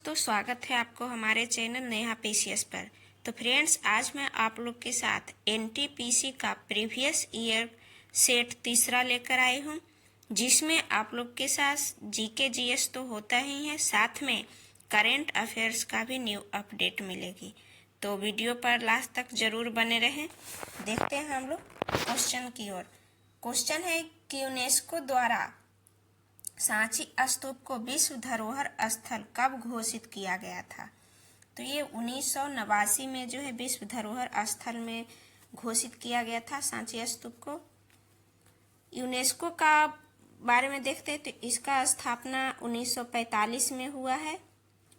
दोस्तों, स्वागत है आपको हमारे चैनल नेहा पीसीएस पर। तो फ्रेंड्स, आज मैं आप लोग के साथ एनटीपीसी का प्रीवियस ईयर सेट तीसरा लेकर आई हूँ, जिसमें आप लोग के साथ जीके जीएस तो होता ही है, साथ में करेंट अफेयर्स का भी न्यू अपडेट मिलेगी। तो वीडियो पर लास्ट तक जरूर बने रहें। देखते हैं हम लोग क्वेश्चन की ओर। क्वेश्चन है कि यूनेस्को द्वारा सांची स्तूप को विश्व धरोहर स्थल कब घोषित किया गया था? तो ये 1989 में जो है विश्व धरोहर स्थल में घोषित किया गया था सांची स्तूप को। यूनेस्को का बारे में देखते हैं तो इसका स्थापना 1945 में हुआ है।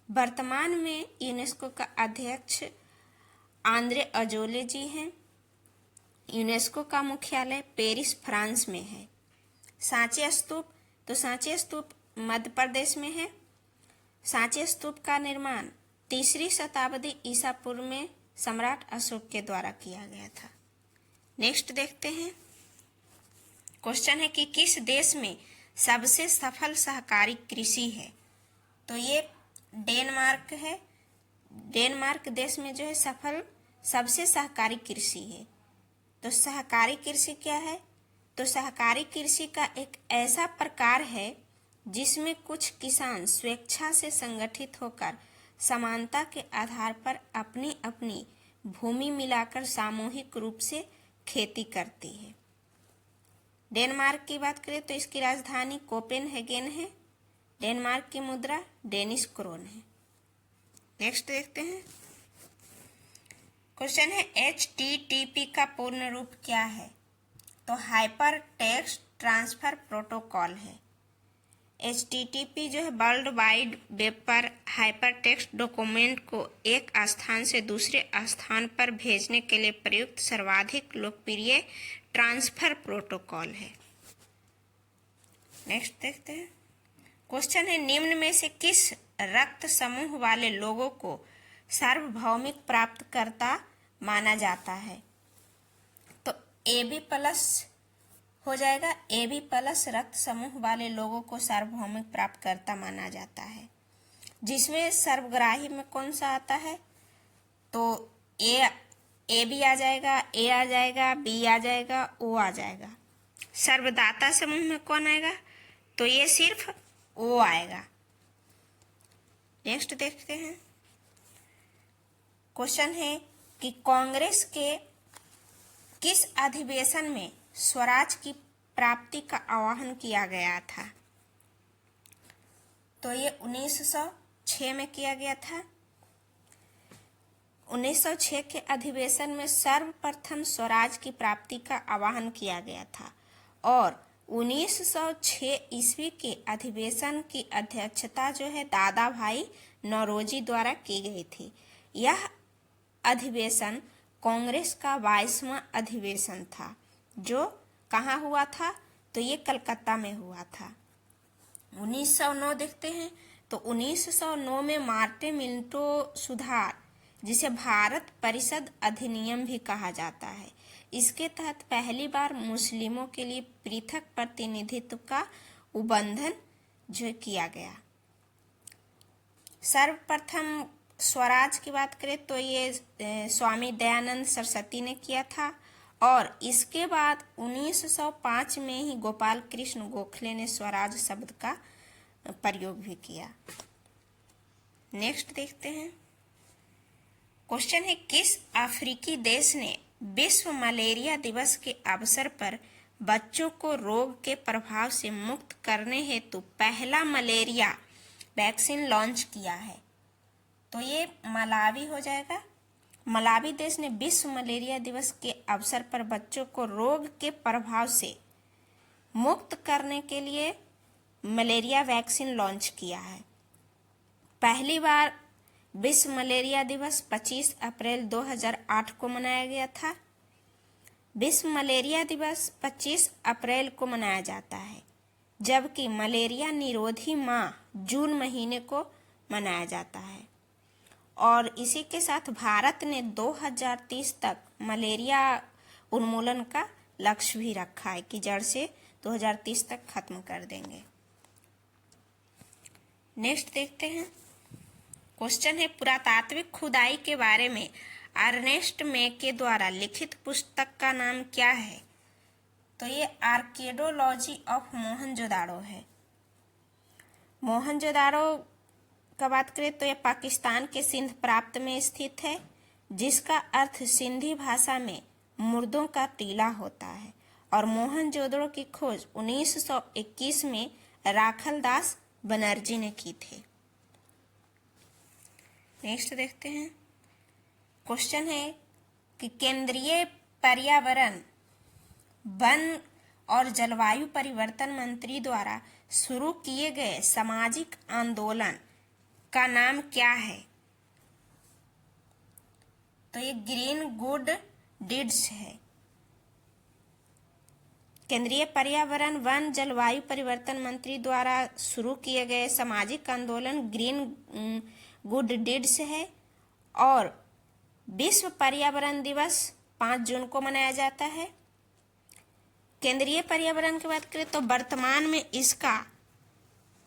वर्तमान में यूनेस्को का अध्यक्ष आंद्रे अजोले जी हैं। यूनेस्को का मुख्यालय पेरिस, फ्रांस में है। सांची स्तूप, तो सांची स्तूप मध्य प्रदेश में है। सांची स्तूप का निर्माण 3री शताब्दी ईसा पूर्व में सम्राट अशोक के द्वारा किया गया था। नेक्स्ट देखते हैं। क्वेश्चन है कि किस देश में सबसे सफल सहकारी कृषि है? तो ये डेनमार्क है। डेनमार्क देश में जो है सबसे सहकारी कृषि है। तो सहकारी कृषि क्या है? तो सहकारी कृषि का एक ऐसा प्रकार है जिसमें कुछ किसान स्वेच्छा से संगठित होकर समानता के आधार पर अपनी अपनी भूमि मिलाकर सामूहिक रूप से खेती करती है। डेनमार्क की बात करें तो इसकी राजधानी कोपेनहेगन है। डेनमार्क की मुद्रा डेनिश क्रोन है। नेक्स्ट देखते हैं। क्वेश्चन है HTTP का पूर्ण रूप क्या है? तो हाइपर टेक्स्ट ट्रांसफर प्रोटोकॉल है। HTTP जो है वर्ल्ड वाइड वेब पर हाइपर टेक्स्ट डॉक्यूमेंट को एक स्थान से दूसरे स्थान पर भेजने के लिए प्रयुक्त सर्वाधिक लोकप्रिय ट्रांसफर प्रोटोकॉल है। नेक्स्ट देखते हैं। क्वेश्चन है निम्न में से किस रक्त समूह वाले लोगों को सार्वभौमिक प्राप्तकर्ता माना जाता है? तो AB प्लस हो जाएगा। AB प्लस रक्त समूह वाले लोगों को सार्वभौमिक प्राप्तकर्ता माना जाता है। जिसमें सर्वग्राही में कौन सा आता है? तो AB आ जाएगा, A आ जाएगा, B आ जाएगा, O आ जाएगा। सर्वदाता समूह में कौन आएगा? तो ये सिर्फ O आएगा। नेक्स्ट देखते हैं। क्वेश्चन है कि कांग्रेस के किस अधिवेशन में स्वराज की प्राप्ति का आह्वान किया गया था? तो ये 1906 में किया गया था। 1906 के अधिवेशन में सर्वप्रथम स्वराज की प्राप्ति का आह्वान किया गया था और 1906 ईस्वी के अधिवेशन की अध्यक्षता जो है दादा भाई नौरोजी द्वारा की गई थी। यह अधिवेशन कांग्रेस का 22वां अधिवेशन था जो कहाँ हुआ था? तो ये कलकत्ता में हुआ था। 1909 देखते हैं। तो 1909 में मार्टे मिंटो सुधार, जिसे भारत परिषद अधिनियम भी कहा जाता है, इसके तहत पहली बार मुस्लिमों के लिए पृथक प्रतिनिधित्व का उल्लंघन जो किया गया। सर्वप्रथम स्वराज की बात करें तो ये स्वामी दयानंद सरस्वती ने किया था और इसके बाद 1905 में ही गोपाल कृष्ण गोखले ने स्वराज शब्द का प्रयोग भी किया। नेक्स्ट देखते हैं। क्वेश्चन है किस अफ्रीकी देश ने विश्व मलेरिया दिवस के अवसर पर बच्चों को रोग के प्रभाव से मुक्त करने हेतु पहला मलेरिया वैक्सीन लॉन्च किया है? तो ये मलावी हो जाएगा। मलावी देश ने विश्व मलेरिया दिवस के अवसर पर बच्चों को रोग के प्रभाव से मुक्त करने के लिए मलेरिया वैक्सीन लॉन्च किया है। पहली बार विश्व मलेरिया दिवस 25 अप्रैल 2008 को मनाया गया था। विश्व मलेरिया दिवस 25 अप्रैल को मनाया जाता है, जबकि मलेरिया निरोधी माह जून महीने को मनाया जाता है। और इसी के साथ भारत ने 2030 तक मलेरिया उन्मूलन का लक्ष्य भी रखा है कि जड़ से 2030 तक खत्म कर देंगे। नेक्स्ट देखते हैं। क्वेश्चन है पुरातात्विक खुदाई के बारे में अर्नेस्ट मेके द्वारा लिखित पुस्तक का नाम क्या है? तो ये आर्कियोलॉजी ऑफ मोहनजोदाड़ो है। मोहनजोदाड़ो का बात करें तो यह पाकिस्तान के सिंध प्रांत में स्थित है, जिसका अर्थ सिंधी भाषा में मुर्दों का टीला होता है। और मोहनजोदड़ो की खोज 1921 में राखलदास बनर्जी ने की थी। नेक्स्ट देखते हैं। क्वेश्चन है कि केंद्रीय पर्यावरण, वन और जलवायु परिवर्तन मंत्री द्वारा शुरू किए गए सामाजिक आंदोलन का नाम क्या है? तो ये ग्रीन गुड डीड्स है। केंद्रीय पर्यावरण, वन, जलवायु परिवर्तन मंत्री द्वारा शुरू किए गए सामाजिक आंदोलन ग्रीन गुड डीड्स है। और विश्व पर्यावरण दिवस 5 जून को मनाया जाता है। केंद्रीय पर्यावरण की बात करें तो वर्तमान में इसका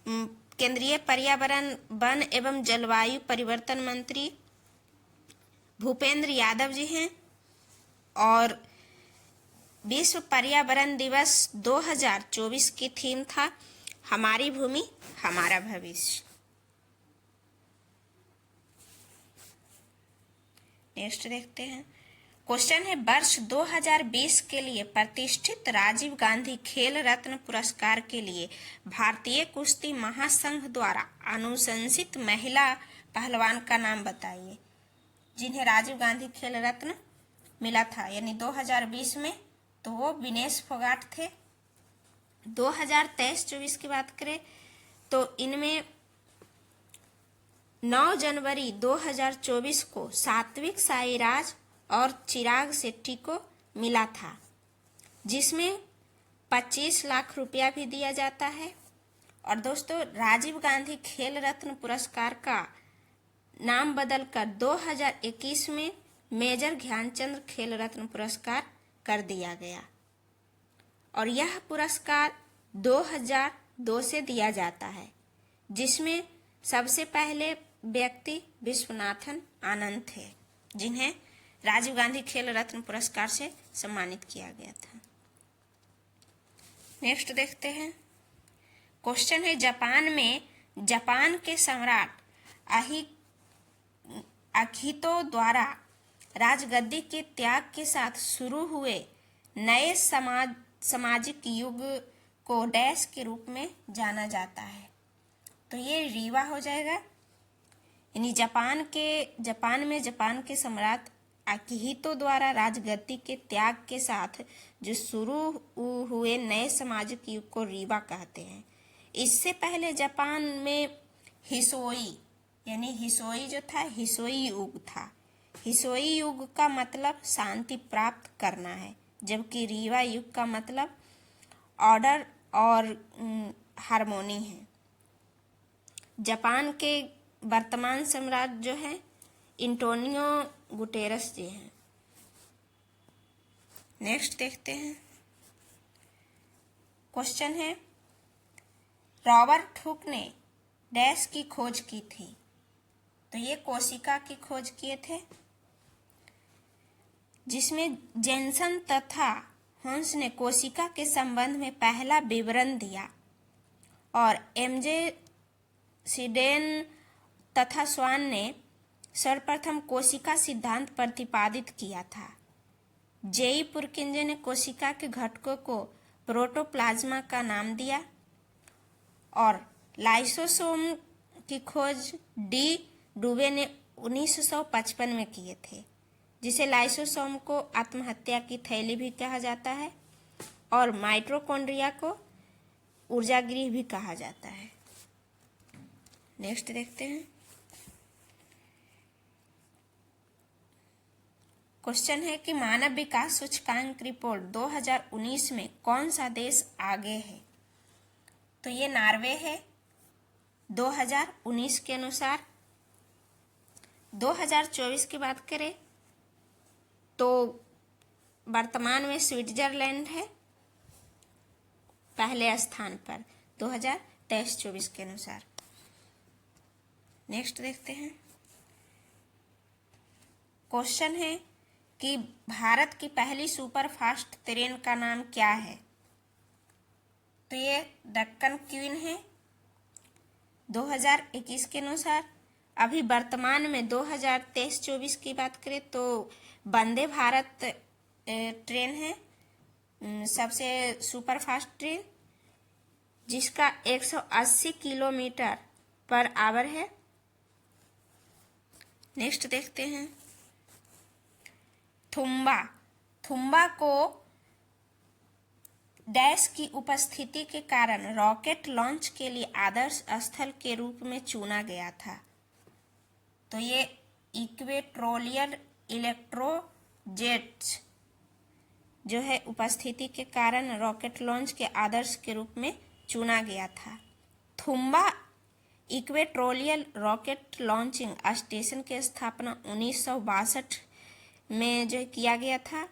केंद्रीय पर्यावरण, वन एवं जलवायु परिवर्तन मंत्री भूपेंद्र यादव जी हैं। और विश्व पर्यावरण दिवस 2024 की थीम था हमारी भूमि हमारा भविष्य। नेक्स्ट देखते हैं। क्वेश्चन है वर्ष 2020 के लिए प्रतिष्ठित राजीव गांधी खेल रत्न पुरस्कार के लिए भारतीय कुश्ती महासंघ द्वारा अनुशंसित महिला पहलवान का नाम बताइए, जिन्हें राजीव गांधी खेल रत्न मिला था यानी 2020 में। तो वो विनेश फोगाट थे। 2023-24 की बात करें तो इनमें 9 जनवरी 2024 को सात्विक साईराज और चिराग शेट्टी को मिला था, जिसमें 25 लाख रुपया भी दिया जाता है। और दोस्तों, राजीव गांधी खेल रत्न पुरस्कार का नाम बदलकर 2021 में मेजर ध्यानचंद खेल रत्न पुरस्कार कर दिया गया। और यह पुरस्कार 2002 से दिया जाता है, जिसमें सबसे पहले व्यक्ति विश्वनाथन आनंद थे, जिन्हें राजीव गांधी खेल रत्न पुरस्कार से सम्मानित किया गया था। नेक्स्ट देखते हैं। क्वेश्चन है जापान में जापान के सम्राट अकिहितो द्वारा राजगद्दी के त्याग के साथ शुरू हुए नए सामाजिक युग को डैश के रूप में जाना जाता है। तो ये रीवा हो जाएगा। यानी जापान में जापान के सम्राट अकिहितो द्वारा राजगद्दी के त्याग के साथ जो शुरू हुए नए सामाजिक युग को रीवा कहते हैं। इससे पहले जापान में हिसोई जो था हिसोई युग था। हिसोई युग का मतलब शांति प्राप्त करना है, जबकि रीवा युग का मतलब ऑर्डर और हार्मोनी है। जापान के वर्तमान सम्राट जो है एंटोनियो गुटेरस जी हैं। नेक्स्ट देखते हैं। क्वेश्चन है रॉबर्ट हुक ने डैश की खोज की थी? तो ये कोशिका की खोज किए थे, जिसमें जेनसन तथा हंस ने कोशिका के संबंध में पहला विवरण दिया और एमजे सिडेन तथा स्वान ने सर्वप्रथम कोशिका सिद्धांत प्रतिपादित किया था। जेई पुरकिंजे ने कोशिका के घटकों को प्रोटोप्लाज्मा का नाम दिया और लाइसोसोम की खोज डी डुबे ने 1955 में किए थे, जिसे लाइसोसोम को आत्महत्या की थैली भी कहा जाता है और माइटोकॉन्ड्रिया को ऊर्जागृह भी कहा जाता है। नेक्स्ट देखते हैं। क्वेश्चन है कि मानव विकास सूचकांक रिपोर्ट 2019 में कौन सा देश आगे है? तो ये नॉर्वे है 2019 के अनुसार। 2024 की बात करें तो वर्तमान में स्विट्जरलैंड है पहले स्थान पर 2023-24 के अनुसार। नेक्स्ट देखते हैं। क्वेश्चन है कि भारत की पहली सुपर फास्ट ट्रेन का नाम क्या है? तो ये दक्कन क्वीन है। 2021 के अनुसार अभी वर्तमान में 2023-24 की बात करें तो वंदे भारत ट्रेन है सबसे सुपर फास्ट ट्रेन, जिसका 180 किलोमीटर पर आवर है। नेक्स्ट देखते हैं। थुम्बा को डैश की उपस्थिति के कारण रॉकेट लॉन्च के लिए आदर्श स्थल के रूप में चुना गया था। तो ये इक्वेटोरियल इलेक्ट्रोजेट्स जो है उपस्थिति के कारण रॉकेट लॉन्च के आदर्श के रूप में चुना गया था। Thumba equatorial rocket launching station की स्थापना 1962 में जो किया गया था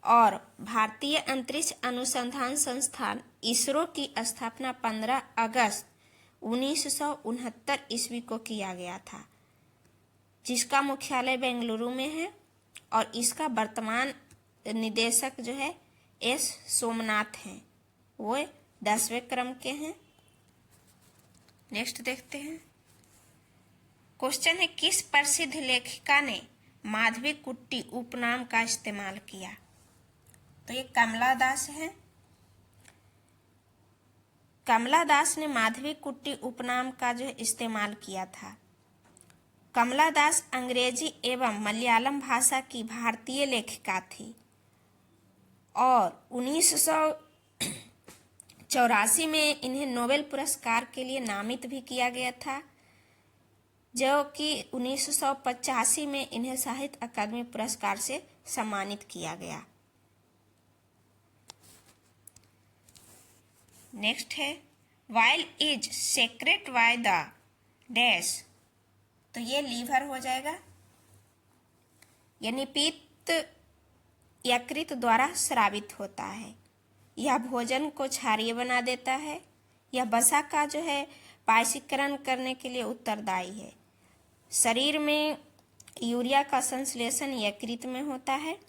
और भारतीय अंतरिक्ष अनुसंधान संस्थान इसरो की स्थापना 15 अगस्त 1969 ईस्वी को किया गया था, जिसका मुख्यालय बेंगलुरु में है और इसका वर्तमान निदेशक जो है एस सोमनाथ हैं, वो 10वें क्रम के हैं। नेक्स्ट देखते हैं। क्वेश्चन है किस प्रसिद्ध लेखिका ने माधवी कुट्टी उपनाम का इस्तेमाल किया? तो ये कमला दास है। कमला दास ने माधवी कुट्टी उपनाम का जो इस्तेमाल किया था। कमला दास अंग्रेजी एवं मलयालम भाषा की भारतीय लेखिका थी और 1984 में इन्हें नोबेल पुरस्कार के लिए नामित भी किया गया था, जो कि 1985 में इन्हें साहित्य अकादमी पुरस्कार से सम्मानित किया गया। नेक्स्ट है bile is secrete by the dash. तो ये लीवर हो जाएगा, यानी पित्त यकृत द्वारा स्रावित होता है। यह भोजन को क्षारीय बना देता है। यह वसा का जो है पाचीकरण करने के लिए उत्तरदायी है। शरीर में यूरिया का संश्लेषण यकृत में होता है।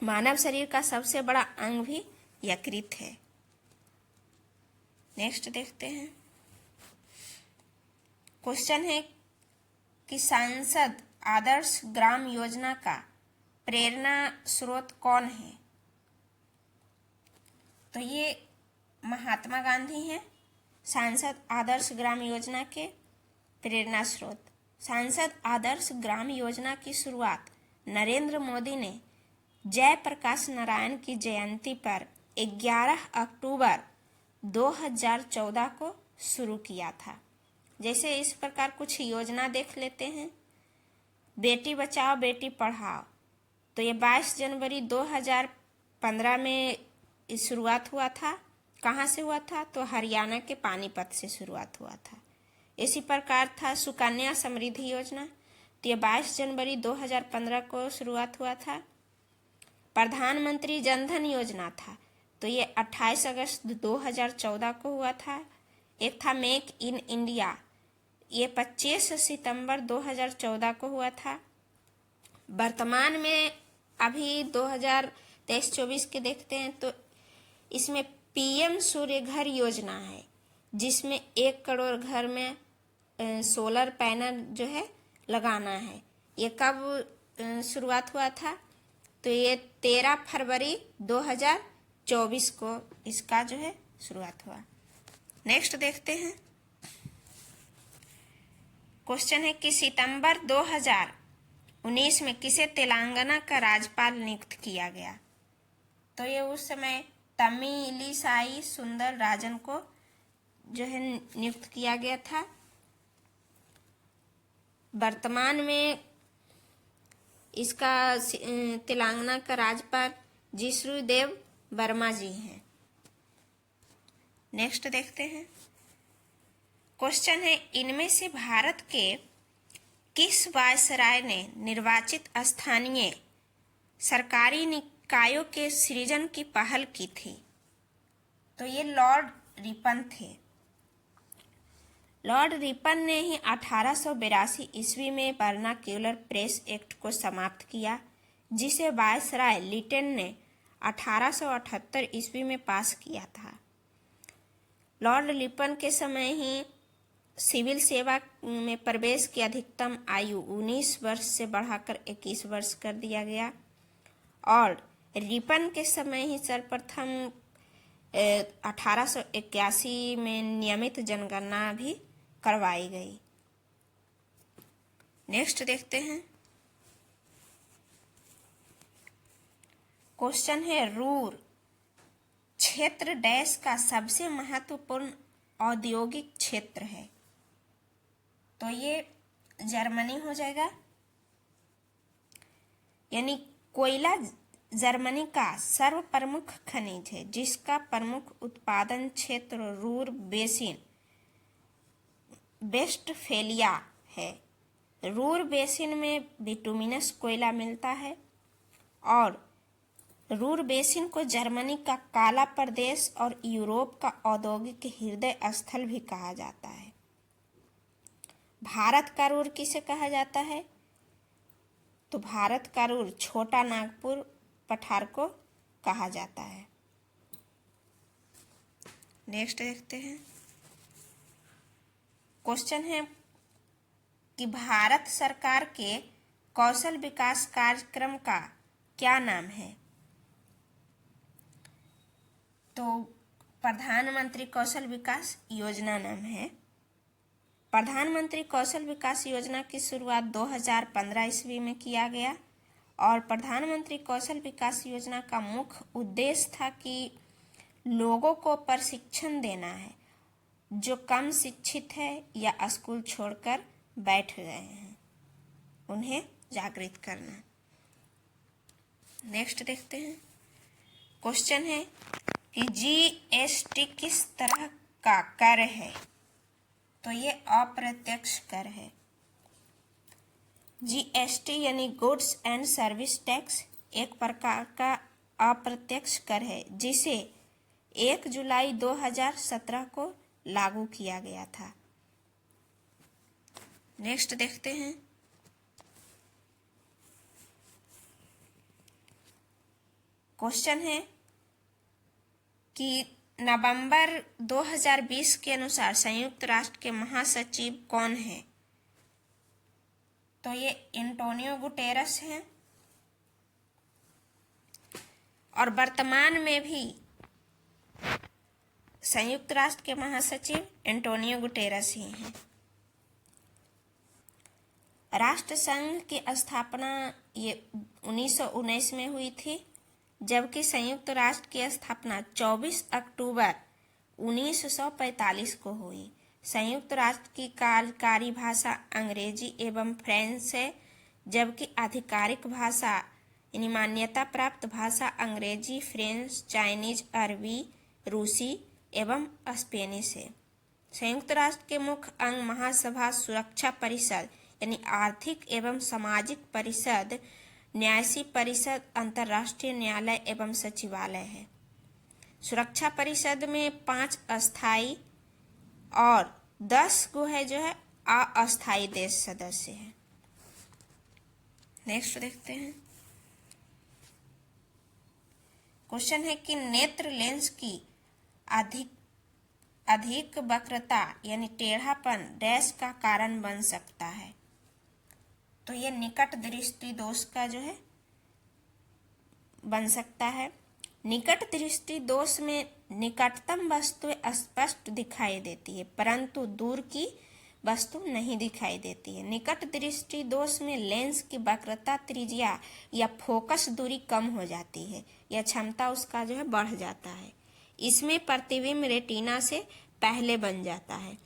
मानव शरीर का सबसे बड़ा अंग भी यकृत है। नेक्स्ट देखते हैं। क्वेश्चन है कि सांसद आदर्श ग्राम योजना का प्रेरणा स्रोत कौन है? तो ये महात्मा गांधी हैं सांसद आदर्श ग्राम योजना के प्रेरणा स्रोत। सांसद आदर्श ग्राम योजना की शुरुआत नरेंद्र मोदी ने जयप्रकाश नारायण की जयंती पर 11 अक्टूबर 2014 को शुरू किया था। जैसे इस प्रकार कुछ योजना देख लेते हैं। बेटी बचाओ बेटी पढ़ाओ, तो ये 22 जनवरी 2015 में शुरुआत हुआ था। कहाँ से हुआ था? तो हरियाणा के पानीपत से शुरुआत हुआ था। इसी प्रकार था सुकन्या समृद्धि योजना, तो ये 22 जनवरी 2015 को शुरुआत हुआ था। प्रधानमंत्री जनधन योजना था, तो ये 28 अगस्त 2014 को हुआ था। एक था मेक इन इंडिया, ये 25 सितंबर 2014 को हुआ था। वर्तमान में अभी 2023-24 के देखते हैं तो इसमें पीएम सूर्य घर योजना है, जिसमें 1 करोड़ घर में सोलर पैनल जो है लगाना है। ये कब शुरुआत हुआ था? तो ये 13 फरवरी 2024 को इसका जो है शुरुआत हुआ। नेक्स्ट देखते हैं। क्वेश्चन है कि सितंबर 2019 में किसे तेलंगाना का राज्यपाल नियुक्त किया गया? तो ये उस समय तमिलिसाई सुंदर राजन को जो है नियुक्त किया गया था। वर्तमान में इसका तेलंगाना का राज्यपाल जिष्णुदेव वर्मा जी हैं। नेक्स्ट देखते हैं। क्वेश्चन है इनमें से भारत के किस वायसराय ने निर्वाचित स्थानीय सरकारी निकायों के सृजन की पहल की थी? तो ये लॉर्ड रिपन थे। लॉर्ड रिपन ने ही 1882 ईस्वी में वर्नाक्यूलर प्रेस एक्ट को समाप्त किया, जिसे वायसराय लिटन ने 1878 ईस्वी में पास किया था। लॉर्ड रिपन के समय ही सिविल सेवा में प्रवेश की अधिकतम आयु 19 वर्ष से बढ़ाकर 21 वर्ष कर दिया गया और रिपन के समय ही सर्वप्रथम 1881 में नियमित जनगणना भी करवाई गई। नेक्स्ट देखते हैं। क्वेश्चन है, रूर क्षेत्र डैश का सबसे महत्वपूर्ण औद्योगिक क्षेत्र है। तो ये जर्मनी हो जाएगा, यानी कोयला जर्मनी का सर्व प्रमुख खनिज है, जिसका प्रमुख उत्पादन क्षेत्र रूर बेसिन वेस्टफेलिया है। रूर बेसिन में बिटुमिनस कोयला मिलता है और रूर बेसिन को जर्मनी का काला प्रदेश और यूरोप का औद्योगिक हृदय स्थल भी कहा जाता है। भारत का रूर किसे कहा जाता है? तो भारत का रूर छोटा नागपुर पठार को कहा जाता है। नेक्स्ट देखते हैं। क्वेश्चन है कि भारत सरकार के कौशल विकास कार्यक्रम का क्या नाम है? तो प्रधानमंत्री कौशल विकास योजना नाम है। प्रधानमंत्री कौशल विकास योजना की शुरुआत 2015 ईस्वी में किया गया और प्रधानमंत्री कौशल विकास योजना का मुख्य उद्देश्य था कि लोगों को प्रशिक्षण देना है जो कम शिक्षित है या स्कूल छोड़कर बैठ गए हैं, उन्हें जागृत करना। नेक्स्ट देखते हैं। क्वेश्चन है कि जीएसटी किस तरह का कर है? तो ये अप्रत्यक्ष कर है। जीएसटी यानी गुड्स एंड सर्विस टैक्स एक प्रकार का अप्रत्यक्ष कर है, जिसे 1 जुलाई 2017 को लागू किया गया था। नेक्स्ट देखते हैं। क्वेश्चन है कि नवंबर 2020 के अनुसार संयुक्त राष्ट्र के महासचिव कौन है? तो ये एंटोनियो गुटेरस हैं और वर्तमान में भी संयुक्त राष्ट्र के महासचिव एंटोनियो गुटेरस ही हैं। राष्ट्र संघ की स्थापना ये 1919 में हुई थी, जबकि संयुक्त राष्ट्र की स्थापना 24 अक्टूबर 1945 को हुई। संयुक्त राष्ट्र की कार्यकारी भाषा अंग्रेजी एवं फ्रेंच है, जबकि आधिकारिक भाषा यानी मान्यता प्राप्त भाषा अंग्रेजी, फ्रेंच, चाइनीज, अरबी, रूसी एवं स्पेनिश है। संयुक्त राष्ट्र के मुख्य अंग महासभा, सुरक्षा परिषद यानी आर्थिक एवं सामाजिक परिषद, न्यायिक परिषद, अंतर्राष्ट्रीय न्यायालय एवं सचिवालय है। सुरक्षा परिषद में 5 अस्थायी और 10 जो है अस्थायी देश सदस्य हैं। नेक्स्ट देखते हैं। क्वेश्चन है कि नेत्र लेंस की अधिक वक्रता यानी टेढ़ापन डैश का कारण बन सकता है। तो ये निकट दृष्टि दोष का जो है बन सकता है। निकट दृष्टि दोष में निकटतम वस्तु स्पष्ट दिखाई देती है, परंतु दूर की वस्तु नहीं दिखाई देती है। निकट दृष्टि दोष में लेंस की वक्रता, त्रिज्या या फोकस दूरी कम हो जाती है या क्षमता उसका जो है बढ़ जाता है। इसमें प्रतिबिंब रेटिना से पहले बन जाता है।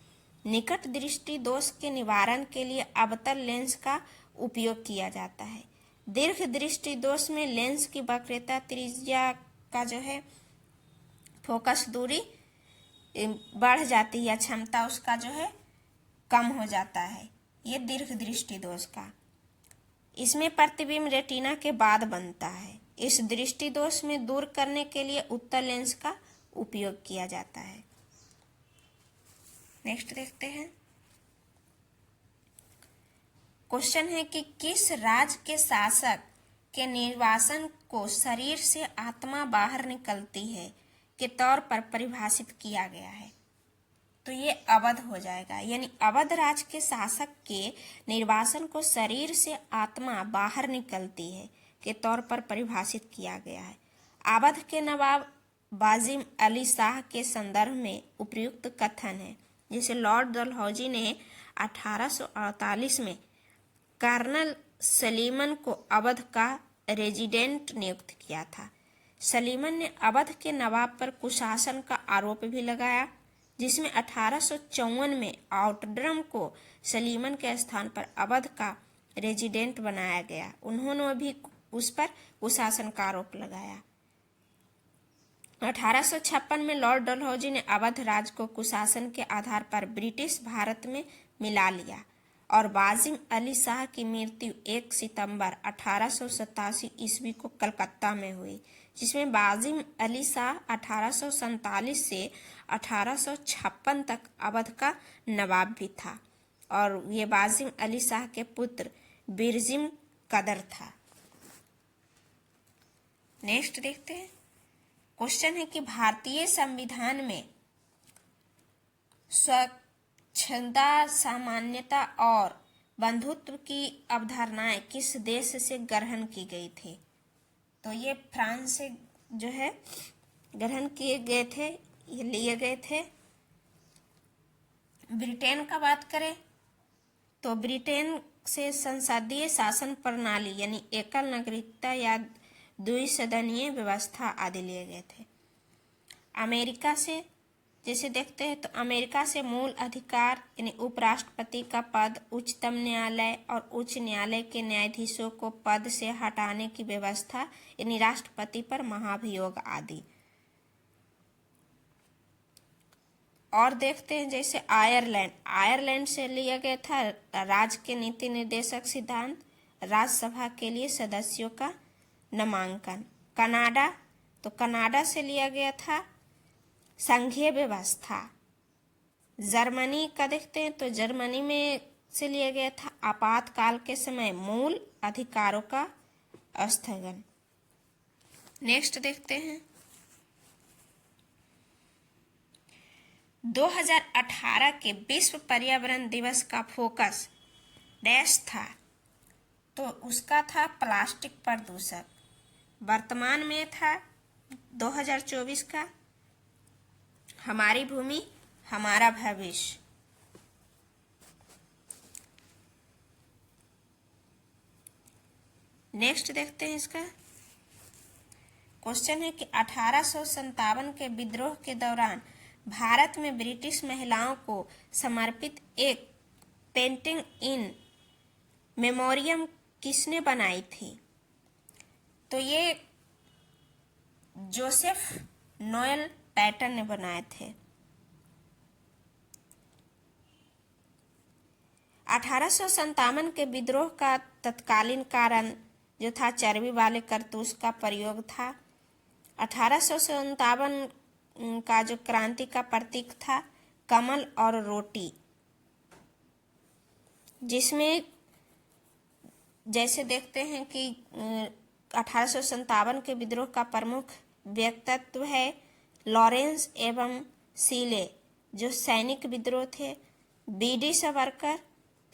निकट दृष्टि दोष के निवारण के लिए अवतल लेंस का उपयोग किया जाता है। दीर्घ दृष्टि दोष में लेंस की वक्रता, त्रिज्या का जो है फोकस दूरी बढ़ जाती है या क्षमता उसका जो है कम हो जाता है। ये दीर्घ दृष्टि दोष का। इसमें प्रतिबिंब रेटिना के बाद बनता है। इस दृष्टि दोष में दूर करने के लिए उत्तल लेंस का उपयोग किया जाता है। नेक्स्ट देखते हैं। क्वेश्चन है कि किस राज्य के शासक के निर्वासन को शरीर से आत्मा बाहर निकलती है के तौर पर परिभाषित किया गया है। तो ये अवध हो जाएगा, यानी अवध राज्य के शासक के निर्वासन को शरीर से आत्मा बाहर निकलती है के तौर पर परिभाषित किया गया है। अवध के नवाब बाजिम अली शाह के संदर्भ में उपयुक्त कथन है, जिसे लॉर्ड डलहौजी ने 1848 में कर्नल सलीमन को अवध का रेजिडेंट नियुक्त किया था। सलीमन ने अवध के नवाब पर कुशासन का आरोप भी लगाया, जिसमें 1854 में आउटरम को सलीमन के स्थान पर अवध का रेजिडेंट बनाया गया। उन्होंने भी उस पर कुशासन का आरोप लगाया। 1856 में लॉर्ड डलहौजी ने अवध राज्य को कुशासन के आधार पर ब्रिटिश भारत में मिला लिया और बाजिम अली शाह की मृत्यु 1 सितंबर 1887 ईस्वी को कलकत्ता में हुई, जिसमें बाजिम अली शाह 1847 से 1856 तक अवध का नवाब भी था और ये बाजिम अली शाह के पुत्र बिरजिम कदर था। नेक्स्ट देखते हैं। क्वेश्चन है कि भारतीय संविधान में स्वच्छता, सामान्यता और बंधुत्व की अवधारणाएं किस देश से ग्रहण की गई थी? तो ये फ्रांस से जो है ग्रहण किए गए थे, ये लिए गए थे। ब्रिटेन का बात करें तो ब्रिटेन से संसदीय शासन प्रणाली यानी एकल नागरिकता या द्विसदनीय व्यवस्था आदि लिए गए थे। अमेरिका से जैसे देखते हैं तो अमेरिका से मूल अधिकार यानी उपराष्ट्रपति का पद, उच्चतम न्यायालय और उच्च न्यायालय के न्यायाधीशों को पद से हटाने की व्यवस्था यानी राष्ट्रपति पर महाभियोग आदि। और देखते हैं जैसे आयरलैंड से लिया गया था राज्य के नीति निर्देशक सिद्धांत, राज्यसभा के लिए सदस्यों का नामांकन। कनाडा से लिया गया था संघीय व्यवस्था। जर्मनी का देखते हैं तो जर्मनी में से लिया गया था आपातकाल के समय मूल अधिकारों का स्थगन। नेक्स्ट देखते हैं 2018 के विश्व पर्यावरण दिवस का फोकस डैश था, तो उसका था प्लास्टिक प्रदूषण। वर्तमान में था 2024 का हमारी भूमि हमारा भविष्य। नेक्स्ट देखते हैं इसका क्वेश्चन है कि 1857 के विद्रोह के दौरान भारत में ब्रिटिश महिलाओं को समर्पित एक पेंटिंग इन मेमोरियम किसने बनाई थी? तो ये जोसेफ नोएल पैटर्न ने बनाए थे। 1857 के विद्रोह का तत्कालीन कारण जो था चर्बी वाले कारतूस का प्रयोग था। 1857 का जो क्रांति का प्रतीक था कमल और रोटी, जिसमें जैसे देखते हैं कि 1857 के विद्रोह का प्रमुख व्यक्तित्व है लॉरेंस एवं सीले जो सैनिक विद्रोह थे। बीडी सावरकर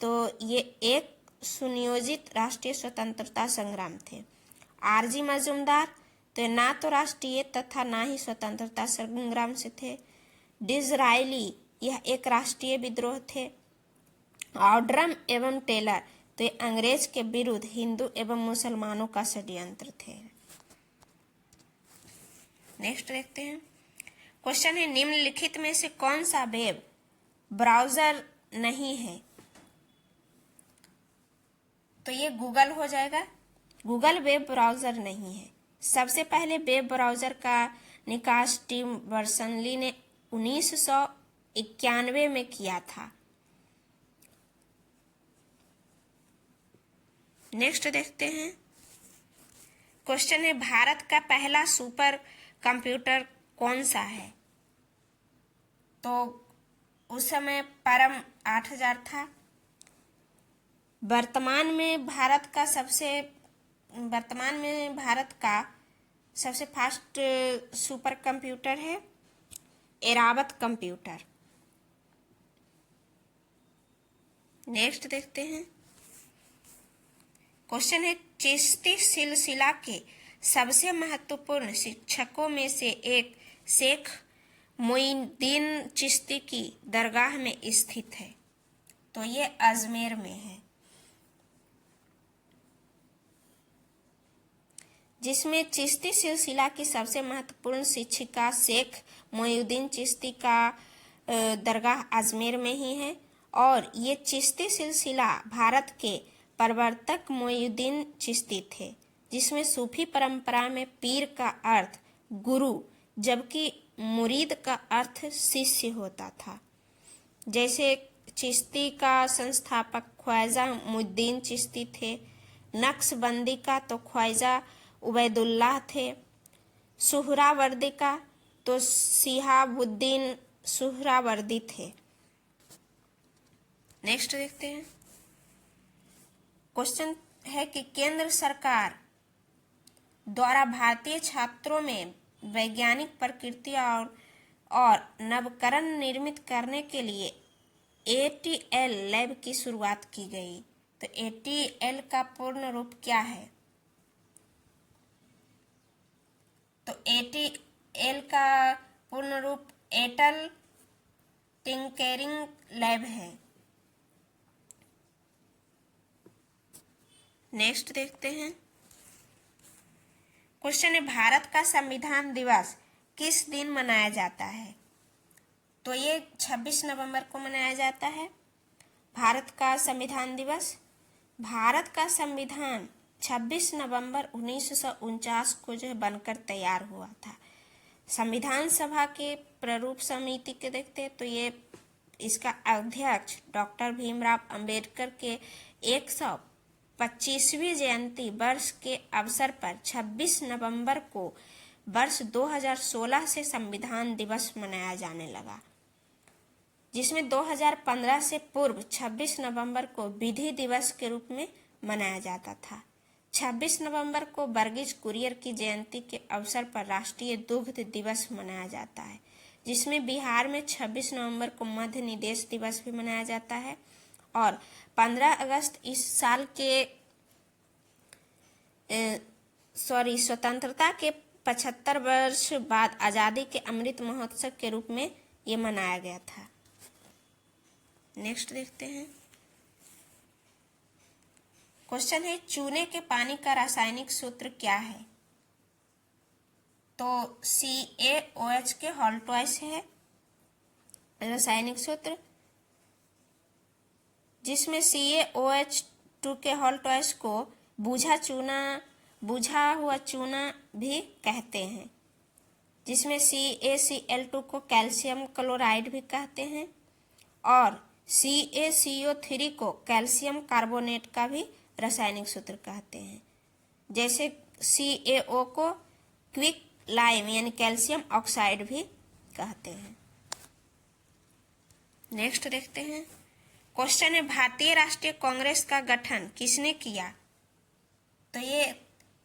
तो ये एक सुनियोजित राष्ट्रीय स्वतंत्रता संग्राम थे। आरजी मजूमदार तो ना तो राष्ट्रीय तथा ना ही स्वतंत्रता संग्राम से थे। डिज़रायली यह एक राष्ट्रीय विद्रोह थे। आउड्रम एवं टेलर तो ये अंग्रेज के विरुद्ध हिंदू एवं मुसलमानों का षड्यंत्र थे। नेक्स्ट देखते हैं क्वेश्चन है निम्नलिखित में से कौन सा वेब ब्राउजर नहीं है? तो ये गूगल हो जाएगा। गूगल वेब ब्राउजर नहीं है। सबसे पहले वेब ब्राउजर का निकास टिम बर्नर्स-ली ने 1991 में किया था। नेक्स्ट देखते हैं क्वेश्चन है भारत का पहला सुपर कंप्यूटर कौन सा है? तो उस समय परम 8000 था। वर्तमान में भारत का सबसे फास्ट सुपर कंप्यूटर है एरावत कंप्यूटर। नेक्स्ट देखते हैं। क्वेश्चन है, चिश्ती सिलसिला के सबसे महत्वपूर्ण शिक्षकों में से एक शेख मोइनुद्दीन चिश्ती की दरगाह में स्थित है। तो ये अजमेर में है, जिसमें चिश्ती सिलसिला की सबसे महत्वपूर्ण शिक्षिका शेख मोइनुद्दीन चिश्ती का दरगाह अजमेर में ही है। और ये चिश्ती सिलसिला भारत के प्रवर्तक मोइनुद्दीन चिश्ती थे, जिसमें सूफी परंपरा में पीर का अर्थ गुरु जबकि मुरीद का अर्थ शिष्य होता था। जैसे चिश्ती का संस्थापक ख्वाजा मुइनुद्दीन चिश्ती थे, नक्शबंदी का तो ख्वाजा उबैदुल्लाह थे, सुहरावर्दी का तो शिहाबुद्दीन सुहरावर्दी थे। नेक्स्ट देखते हैं। क्वेश्चन है कि केंद्र सरकार द्वारा भारतीय छात्रों में वैज्ञानिक प्रकृति और नवकरण निर्मित करने के लिए ATL लैब की शुरुआत की गई। तो ATL का पूर्ण रूप क्या है? तो ATL का पूर्ण रूप एटल टिंकरिंग लैब है। नेक्स्ट देखते हैं। क्वेश्चन है, भारत का संविधान दिवस किस दिन मनाया जाता है? तो ये 26 नवंबर को मनाया जाता है। भारत का संविधान दिवस, भारत का संविधान 26 नवंबर 1949 को जो है बनकर तैयार हुआ था। संविधान सभा के प्रारूप समिति के देखते हैं तो ये इसका अध्यक्ष डॉक्टर भीमराव अंबेडकर के 125वीं जयंती वर्ष के अवसर पर 26 नवंबर को वर्ष 2016 से संविधान दिवस मनाया जाने लगा, जिसमें 2015 से पूर्व 26 नवंबर को विधि दिवस के रूप में मनाया जाता था। 26 नवंबर को वर्गीज कुरियन की जयंती के अवसर पर राष्ट्रीय दुग्ध दिवस मनाया जाता है, जिसमें बिहार में 26 नवंबर को मध्य निदेश दिवस भी मनाया जाता है। और 15 अगस्त इस साल के स्वतंत्रता के 75 वर्ष बाद आज़ादी के अमृत महोत्सव के रूप में ये मनाया गया था। नेक्स्ट देखते हैं। क्वेश्चन है, चूने के पानी का रासायनिक सूत्र क्या है? तो CaOH के हॉल्टवाइस है रासायनिक सूत्र, जिसमें CaOH2 के हॉल्टवाइस को बुझा हुआ चूना भी कहते हैं, जिसमें CaCl2 को कैल्शियम क्लोराइड भी कहते हैं और CaCO3 को कैल्शियम कार्बोनेट का भी रासायनिक सूत्र कहते हैं। जैसे CaO को क्विक लाइम यानी कैल्शियम ऑक्साइड भी कहते हैं। नेक्स्ट देखते हैं। क्वेश्चन है, भारतीय राष्ट्रीय कांग्रेस का गठन किसने किया? तो ये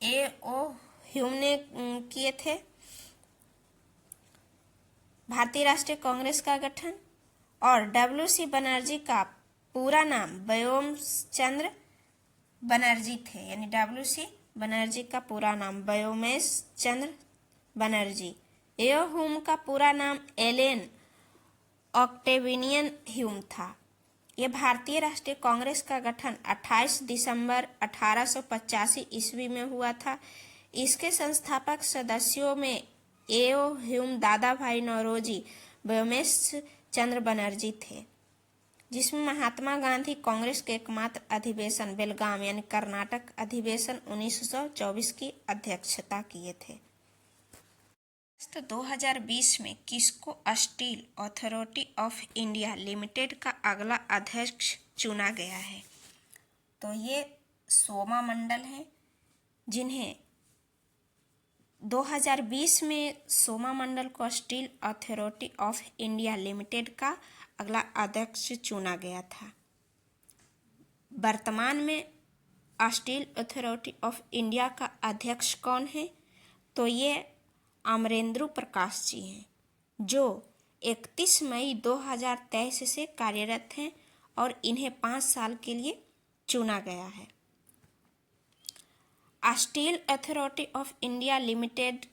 A.O. ह्यूम ने किए थे भारतीय राष्ट्रीय कांग्रेस का गठन। और W.C. बनर्जी का पूरा नाम व्योमचंद्र बनर्जी थे, यानी W.C. बनर्जी का पूरा नाम व्योमेश चंद्र बनर्जी। A.O. ह्यूम का पूरा नाम एलेन ऑक्टेवियन ह्यूम था। यह भारतीय राष्ट्रीय कांग्रेस का गठन 28 दिसंबर 1885 ईस्वी में हुआ था। इसके संस्थापक सदस्यों में A.O. ह्यूम, दादा भाई नौरोजी, व्योमेश चंद्र बनर्जी थे, जिसमें महात्मा गांधी कांग्रेस के एकमात्र अधिवेशन बेलगाम यानी कर्नाटक अधिवेशन 1924 की अध्यक्षता किए थे। 2020 में किसको steel authority of India limited का अगला अध्यक्ष चुना गया है? तो ये सोमा मंडल है, जिन्हें 2020 में सोमा मंडल को steel authority of India limited का अगला अध्यक्ष चुना गया था। वर्तमान में स्टील अथॉरिटी ऑफ इंडिया का अध्यक्ष कौन है? तो ये अमरेंद्र प्रकाश जी हैं, जो 31 मई 2023 से कार्यरत हैं और इन्हें 5 साल के लिए चुना गया है। Steel authority of India limited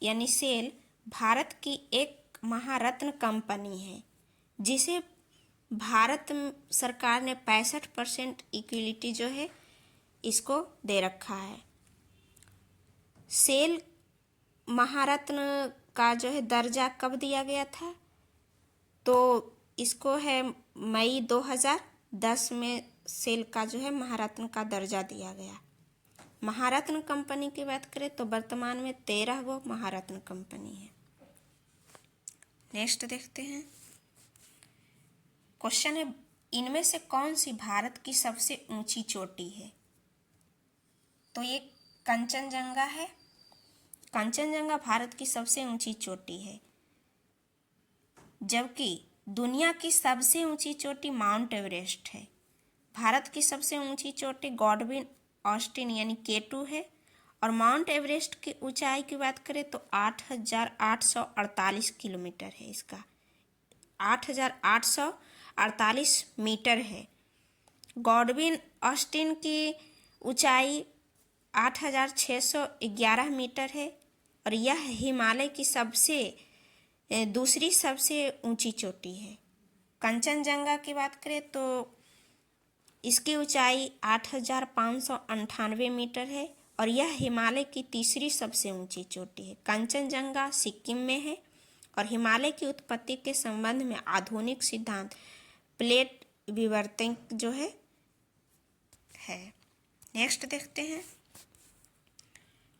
यानी सेल भारत की एक महारत्न कंपनी है, जिसे भारत सरकार ने 65% इक्विटी जो है इसको दे रखा है। सेल महारत्न का जो है दर्जा कब दिया गया था? तो इसको है मई 2010 में सेल का जो है महारत्न का दर्जा दिया गया। महारत्न कंपनी की बात करें तो वर्तमान में 13 गो महारत्न कंपनी है। नेक्स्ट देखते हैं। क्वेश्चन है, इनमें से कौन सी भारत की सबसे ऊंची चोटी है? तो ये कंचनजंगा है। कंचनजंगा भारत की सबसे ऊंची चोटी है, जबकि दुनिया की सबसे ऊंची चोटी माउंट एवरेस्ट है। भारत की सबसे ऊंची चोटी गॉडविन ऑस्टिन यानी K2 है, और माउंट एवरेस्ट की ऊंचाई की बात करें तो 8,848 किलोमीटर है। इसका 8,848 मीटर है। गॉडविन ऑस्टिन की ऊंचाई 8,611 मीटर है, और यह हिमालय की दूसरी सबसे ऊंची चोटी है। कंचनजंगा की बात करें तो इसकी ऊंचाई 8,598 मीटर है, और यह हिमालय की तीसरी सबसे ऊंची चोटी है। कंचनजंगा सिक्किम में है, और हिमालय की उत्पत्ति के संबंध में आधुनिक सिद्धांत प्लेट विवर्तन जो है। नेक्स्ट देखते हैं।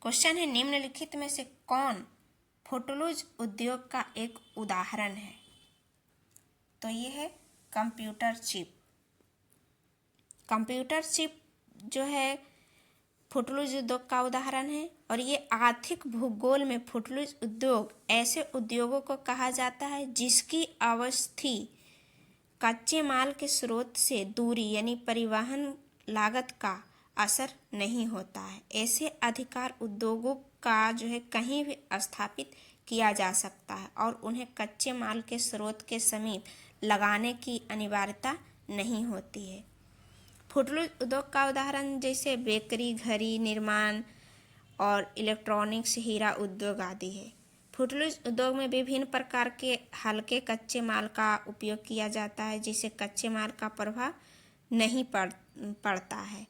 क्वेश्चन है, निम्नलिखित में से कौन फुटलूज उद्योग का एक उदाहरण है? तो ये है कंप्यूटर चिप। कंप्यूटर चिप जो है फुटलूज उद्योग का उदाहरण है, और ये आर्थिक भूगोल में फुटलूज उद्योग ऐसे उद्योगों को कहा जाता है जिसकी अवस्थी कच्चे माल के स्रोत से दूरी यानी परिवहन लागत का असर नहीं होता है। ऐसे अधिकार उद्योगों का जो है कहीं भी स्थापित किया जा सकता है, और उन्हें कच्चे माल के स्रोत के समीप लगाने की अनिवार्यता नहीं होती है। फुटलूज उद्योग का उदाहरण जैसे बेकरी, घड़ी निर्माण और इलेक्ट्रॉनिक्स, हीरा उद्योग आदि है। फुटलूज उद्योग में विभिन्न प्रकार के हल्के कच्चे माल का उपयोग किया जाता है, जिससे कच्चे माल का प्रभाव नहीं पड़ता है।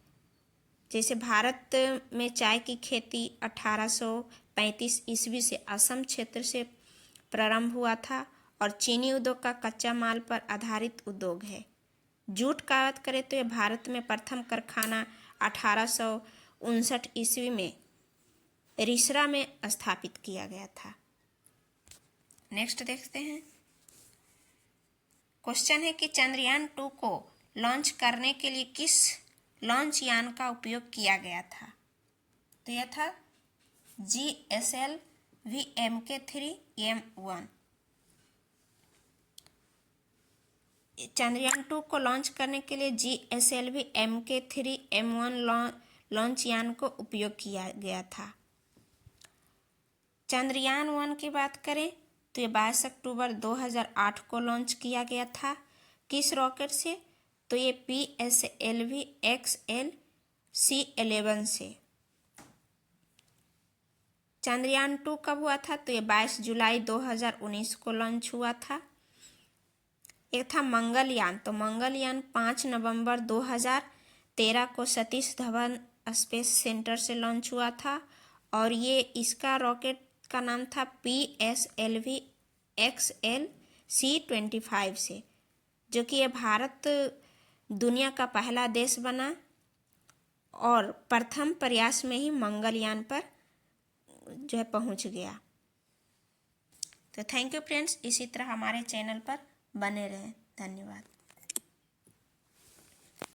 जैसे भारत में चाय की खेती 1835 ईस्वी से असम क्षेत्र से प्रारंभ हुआ था, और चीनी उद्योग का कच्चा माल पर आधारित उद्योग है। जूट का बात करें तो यह भारत में प्रथम कारखाना 1859 ईस्वी में रिसरा में स्थापित किया गया था। नेक्स्ट देखते हैं। क्वेश्चन है कि चंद्रयान 2 को लॉन्च करने के लिए किस लॉन्च यान का उपयोग किया गया था? तो यह था GSLV Mk3M1। चंद्रयान 2 को लॉन्च करने के लिए GSLV Mk3M1 लॉन्च यान को उपयोग किया गया था। चंद्रयान 1 की बात करें तो ये 22 अक्टूबर 2008 को लॉन्च किया गया था। किस रॉकेट से? तो ये PSLV XLC-11 से। चंद्रयान 2 कब हुआ था? तो ये 22 जुलाई 2019 को लॉन्च हुआ था। एक था मंगलयान। तो मंगलयान 5 नवंबर 2013 को सतीश धवन स्पेस सेंटर से लॉन्च हुआ था, और ये इसका रॉकेट का नाम था PSLV XLC-25 से, जो कि यह भारत दुनिया का पहला देश बना और प्रथम प्रयास में ही मंगलयान पर जो है पहुंच गया। तो थैंक यू फ्रेंड्स, इसी तरह हमारे चैनल पर बने रहें। धन्यवाद।